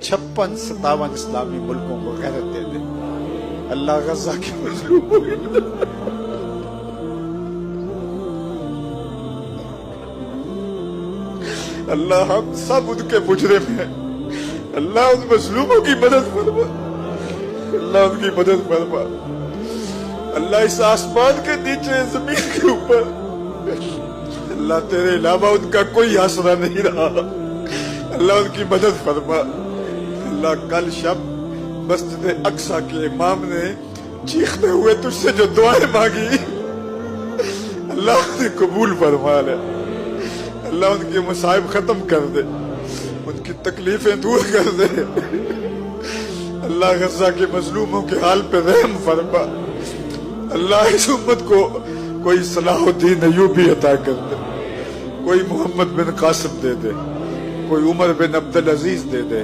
56-57 اسلامی ملکوں کو غیرت دے دے اللہ غزہ کے مظلوموں اللہ ہم سب ان کے مجرم ہیں اللہ ان مظلوموں کی مدد فرما اللہ ان کی مدد فرما اللہ اس آسمان کے نیچے زمین کے اوپر اللہ تیرے علاوہ ان کا کوئی آسرا نہیں رہا اللہ ان کی مدد فرما اللہ کل شب مسجد اقصی کے امام نے چیختے ہوئے تجھ سے جو دعائیں مانگی اللہ نے قبول فرما لے اللہ ان کے مصائب ختم کر دے ان کی تکلیفیں دور کر دے اللہ غزہ کے مظلوموں کے حال پہ رحم فرما اللہ اس امت کو کوئی صلاح الدین ایوبی عطا کر دے کوئی محمد بن قاسم دے دے کوئی عمر بن عبدالعزیز دے دے